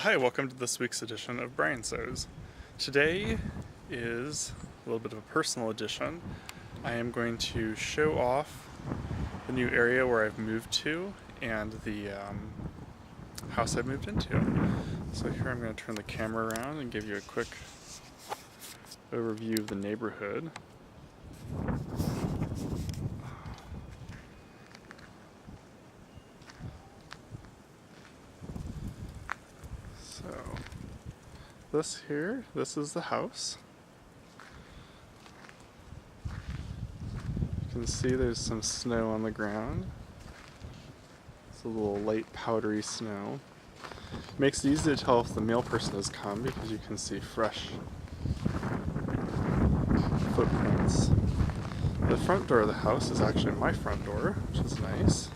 Hi, welcome to this week's edition of BrianSews. Today is a little bit of a personal edition. I am going to show off the new area where I've moved to and the house I've moved into. So here I'm going to turn the camera around and give you a quick overview of the neighborhood. This is the house. You can see there's some snow on the ground. It's a little light powdery snow. Makes it easy to tell if the mail person has come because you can see fresh footprints. The front door of the house is actually my front door, which is nice.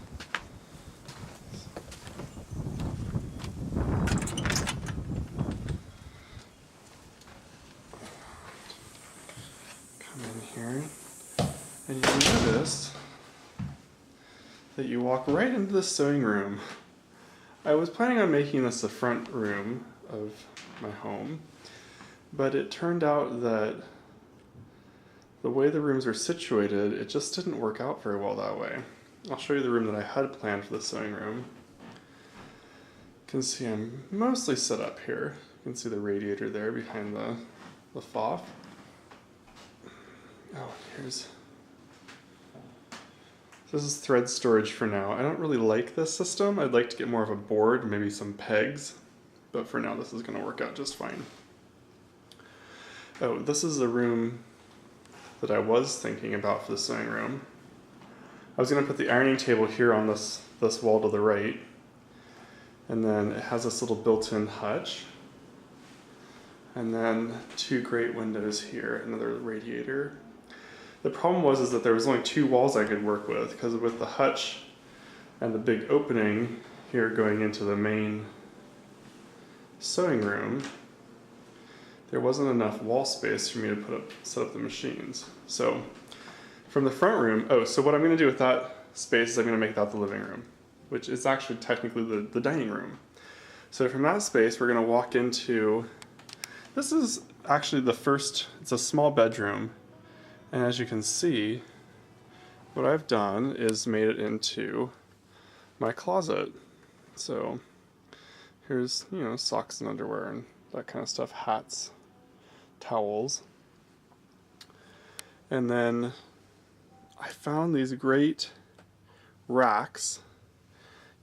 Here, and you'll notice that you walk right into the sewing room. I was planning on making this the front room of my home, but it turned out that the way the rooms are situated, it just didn't work out very well that way. I'll show you the room that I had planned for the sewing room. You can see I'm mostly set up here. You can see the radiator there behind the fob. Oh, this is thread storage for now. I don't really like this system. I'd like to get more of a board, maybe some pegs, but for now this is going to work out just fine. Oh, this is the room that I was thinking about for the sewing room. I was going to put the ironing table here on this wall to the right, and then it has this little built-in hutch, and then two great windows here, another radiator. The problem was that there was only two walls I could work with, because with the hutch and the big opening here going into the main sewing room, there wasn't enough wall space for me to set up the machines. So from the front room, so what I'm going to do with that space is I'm going to make that the living room, which is actually technically the dining room. So from that space we're going to walk into, this is actually it's a small bedroom. And as you can see, what I've done is made it into my closet. So here's, socks and underwear and that kind of stuff, hats, towels. And then I found these great racks.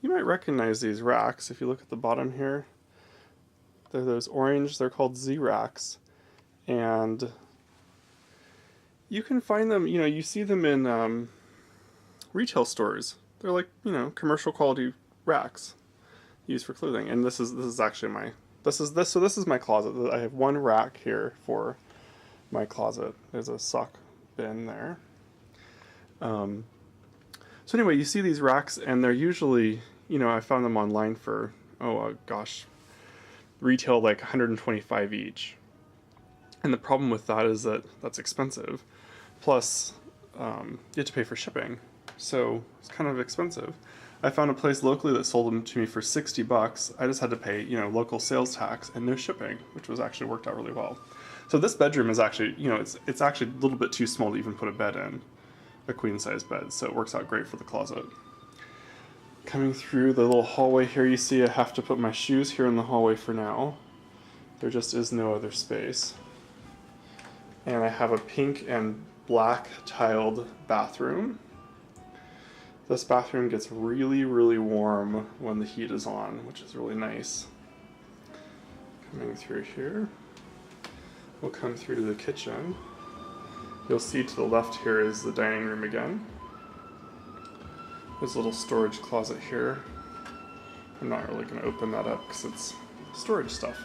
You might recognize these racks if you look at the bottom here. They're those orange, they're called Z racks. And you can find them, you see them in retail stores. They're like, commercial quality racks used for clothing. And this is actually this is my closet. I have one rack here for my closet. There's a sock bin there. So anyway, you see these racks and they're usually, I found them online for, retail like $125 each. And the problem with that is that that's expensive. Plus, you have to pay for shipping, so it's kind of expensive. I found a place locally that sold them to me for $60. I just had to pay, local sales tax and no shipping, which was actually worked out really well. So this bedroom is actually, it's actually a little bit too small to even put a bed in, a queen-size bed, so it works out great for the closet. Coming through the little hallway here, you see I have to put my shoes here in the hallway for now. There just is no other space. And I have a pink and black tiled bathroom. This bathroom gets really, really warm when the heat is on, which is really nice. Coming through here, we'll come through to the kitchen. You'll see to the left here is the dining room again. There's a little storage closet here. I'm not really going to open that up because it's storage stuff.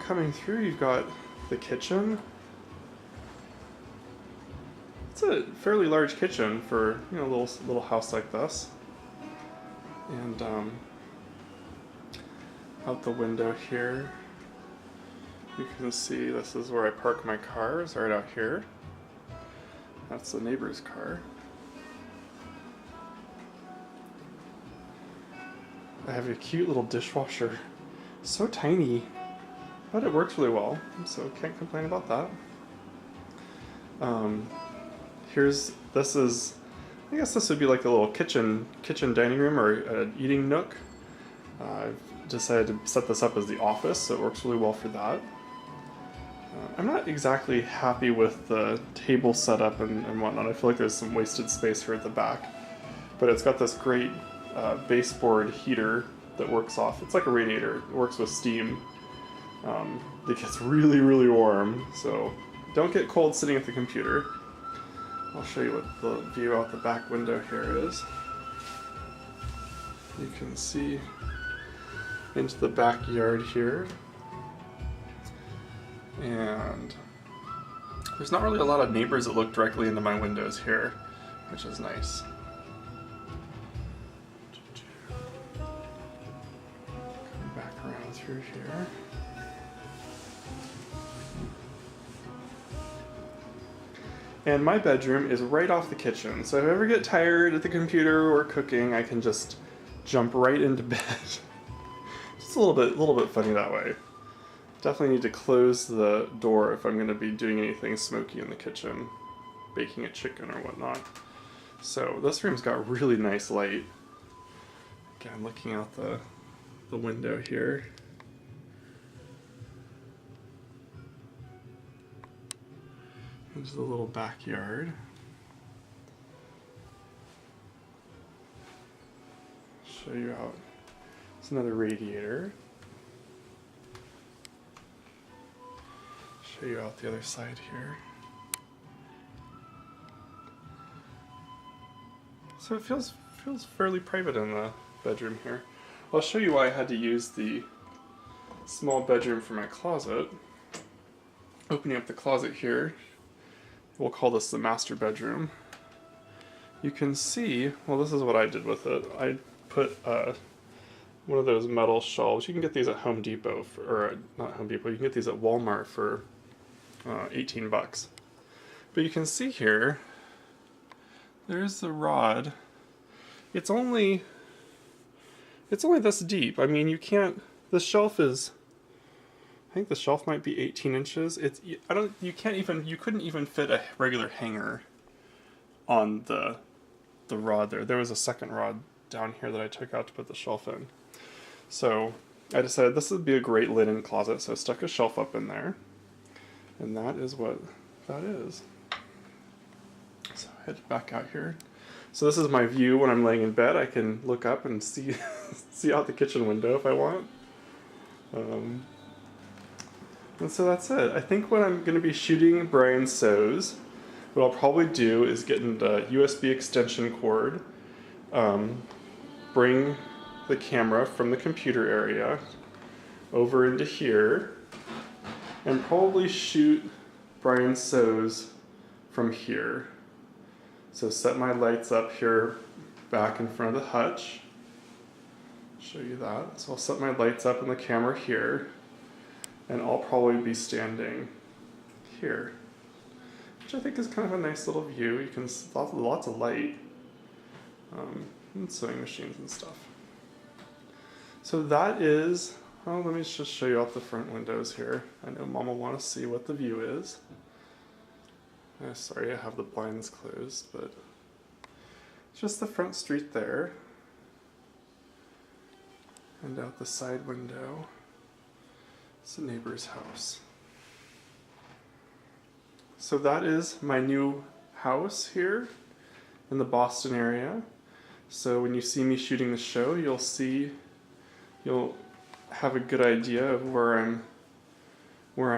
Coming through, you've got the kitchen. It's a fairly large kitchen for a little house like this. And out the window here, you can see this is where I park my car. It's right out here. That's the neighbor's car. I have a cute little dishwasher. So tiny, but it works really well, so can't complain about that. I guess this would be like a little kitchen dining room or an eating nook. I've decided to set this up as the office, so it works really well for that. I'm not exactly happy with the table setup and whatnot. I feel like there's some wasted space here at the back. But it's got this great baseboard heater that works off. It's like a radiator. It works with steam. It gets really, really warm, so don't get cold sitting at the computer. I'll show you what the view out the back window here is. You can see into the backyard here. And there's not really a lot of neighbors that look directly into my windows here, which is nice. Come back around through here. And my bedroom is right off the kitchen, so if I ever get tired at the computer or cooking, I can just jump right into bed. Just a little bit funny that way. Definitely need to close the door if I'm going to be doing anything smoky in the kitchen, baking a chicken or whatnot. So this room's got really nice light. Again, looking out the window here. There's the little backyard. Show you out. It's another radiator. Show you out the other side here. So it feels fairly private in the bedroom here. I'll show you why I had to use the small bedroom for my closet. Opening up the closet here, we'll call this the master bedroom. You can see, well, this is what I did with it. I put one of those metal shelves. You can get these at Home Depot, or not Home Depot, you can get these at Walmart for 18 bucks. But you can see here, there's the rod. It's only this deep. I mean, you can't, the shelf is, I think the shelf might be 18 inches. You couldn't even fit a regular hanger on the rod there. There was a second rod down here that I took out to put the shelf in. So I decided this would be a great linen closet, so I stuck a shelf up in there. And that is what that is. So I head back out here. So this is my view when I'm laying in bed. I can look up and see out the kitchen window if I want. And so that's it. I think when I'm going to be shooting BrianSews, what I'll probably do is get a USB extension cord, bring the camera from the computer area over into here, and probably shoot BrianSews from here. So set my lights up here back in front of the hutch. Show you that. So I'll set my lights up in the camera here, and I'll probably be standing here, which I think is kind of a nice little view. You can see lots of light, and sewing machines and stuff. So that is, oh, let me just show you out the front windows here. I know Mom will want to see what the view is. Sorry, I have the blinds closed, but it's just the front street there. And out the side window, it's the neighbor's house. So that is my new house here in the Boston area. So when you see me shooting the show, you'll have a good idea of where I'm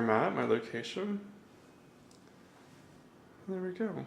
at, my location. There we go.